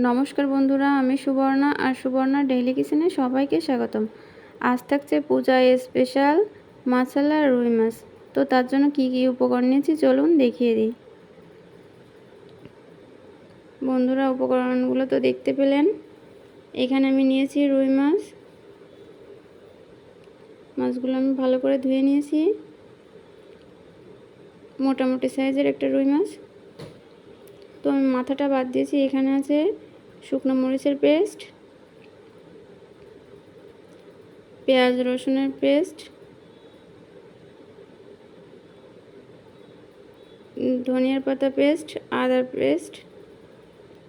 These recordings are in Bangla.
নমস্কার বন্ধুরা, আমি সুবর্ণা আর সুবর্ণা ডেইলি কিচেনে সবাইকে স্বাগতম। আজ থাকছে পূজায় স্পেশাল মাসালা রুই মাছ। তো তার জন্য কি কি উপকরণ নিয়েছি চলুন দেখিয়ে দিই। বন্ধুরা, উপকরণগুলো তো দেখতে পেলেন। এখানে আমি নিয়েছি রুই মাছ। মাছগুলো আমি ভালো করে ধুয়ে নিয়েছি। মোটামুটি সাইজের একটা রুই মাছ। তো আমি মাথাটা বাদ দিয়েছি। এখানে আছে শুকনো মরিচের পেস্ট, পেঁয়াজ রসুনের পেস্ট, ধনিয়ার পাতা পেস্ট, আদার পেস্ট,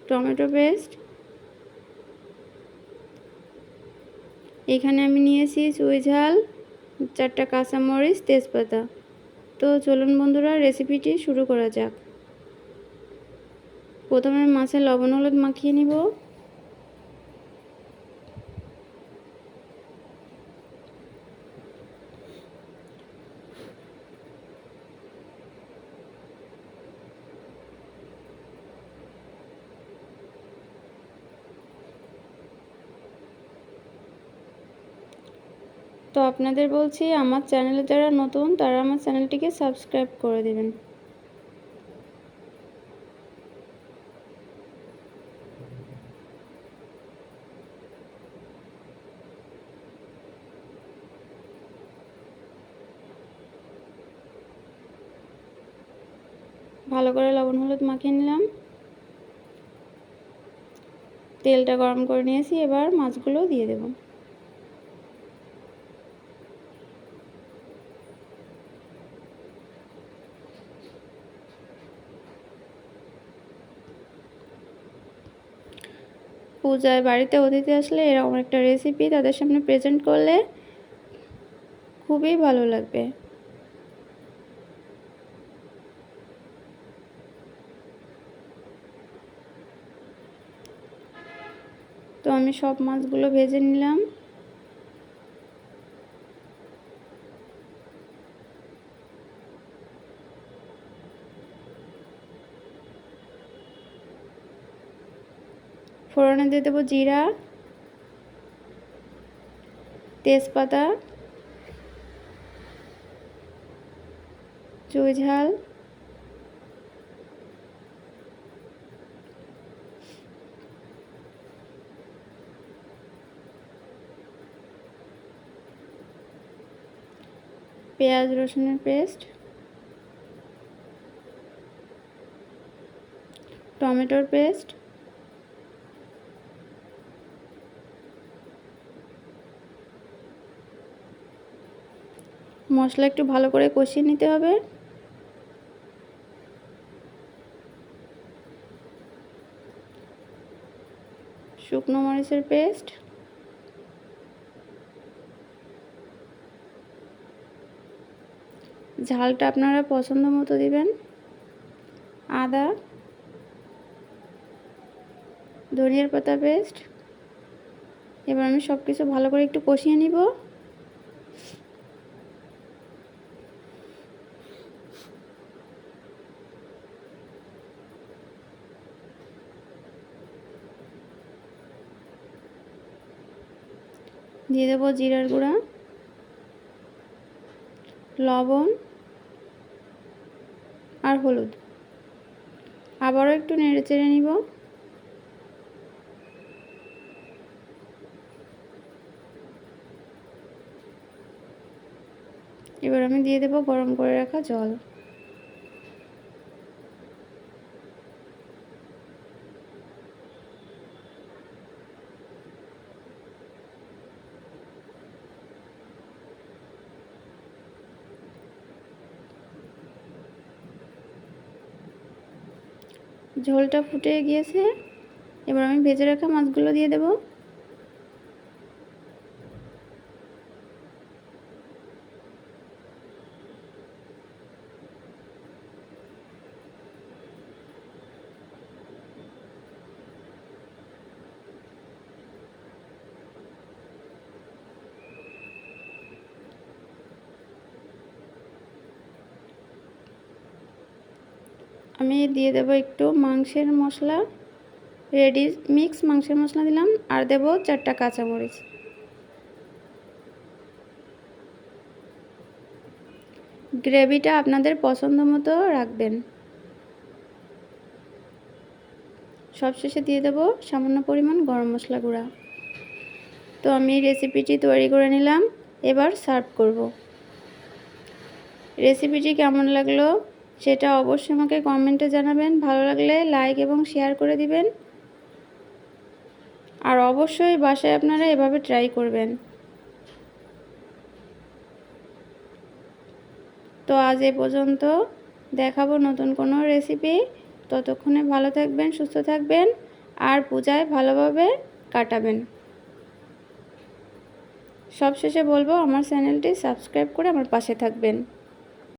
টমেটো পেস্ট। এখানে আমি নিয়েছি চুই ঝাল, 4টা কাঁচামরিচ, তেজপাতা। তো চলুন বন্ধুরা, রেসিপিটি শুরু করা যাক। প্রথমে মাছে লবণ হলুদ মাখিয়ে নিব। তো আপনাদের বলছি, আমার চ্যানেলে যারা নতুন তারা আমার চ্যানেলটিকে সাবস্ক্রাইব করে দেবেন। ভালো করে লবণ হলুদ মাখিয়ে নিলাম। তেলটা গরম করে নিয়েছি, এবার মাছগুলো দিয়ে দেব। পূজায় বাড়িতে অতিথি আসলে এরকম একটা রেসিপি তাদের সামনে প্রেজেন্ট করলে খুবই ভালো লাগবে। তো আমি সব মাছগুলো ভেজে নিলাম। ফোড়নে দিয়ে দেবো জিরা, তেজপাতা, চুই ঝাল, পেঁয়াজ রসুনের পেস্ট, টমেটোর পেস্ট, মশলা একটু ভালো করে কষিয়ে নিতে হবে। শুকনো মরিচের পেস্ট, ঝালটা আপনারা পছন্দ মতো দিবেন। আদা, ধনিয়ার পাতা পেস্ট। এবার আমি সব কিছু ভালো করে একটু কষিয়ে নিব। দিয়ে দেবো জিরার গুঁড়া, লবণ আর হলুদ। আবারও একটু নেড়ে চেড়ে নিব। এবার আমি দিয়ে দেবো গরম করে রাখা জল। ঝোলটা ফুটে গিয়েছে। এবার আমি ভেজে রাখা মাছগুলো দিয়ে দেব। আমি দিয়ে দেব একটু মাংসের মশলা, রেডি মিক্স মাংসের মশলা দিলাম আর দেব 4টা কাঁচামরিচ। গ্রেভিটা আপনাদের পছন্দ মতো রাখবেন। সবশেষে দিয়ে দেব সামান্য পরিমাণ গরম মশলা গুঁড়া। তো আমি রেসিপিটি তৈরি করে নিলাম, এবার সার্ভ করব। রেসিপিটি কেমন লাগলো সেটা অবশ্যই আমাকে কমেন্টে জানাবেন। ভালো লাগলে লাইক এবং শেয়ার করে দিবেন। আর অবশ্যই বাসায় আপনারা এভাবে ট্রাই করবেন। তো আজ এ পর্যন্ত, দেখাবো নতুন কোনো রেসিপি। ততক্ষণে ভালো থাকবেন, সুস্থ থাকবেন আর পূজায় ভালোভাবে কাটাবেন। সবশেষে বলবো আমার চ্যানেলটি সাবস্ক্রাইব করে আমার পাশে থাকবেন।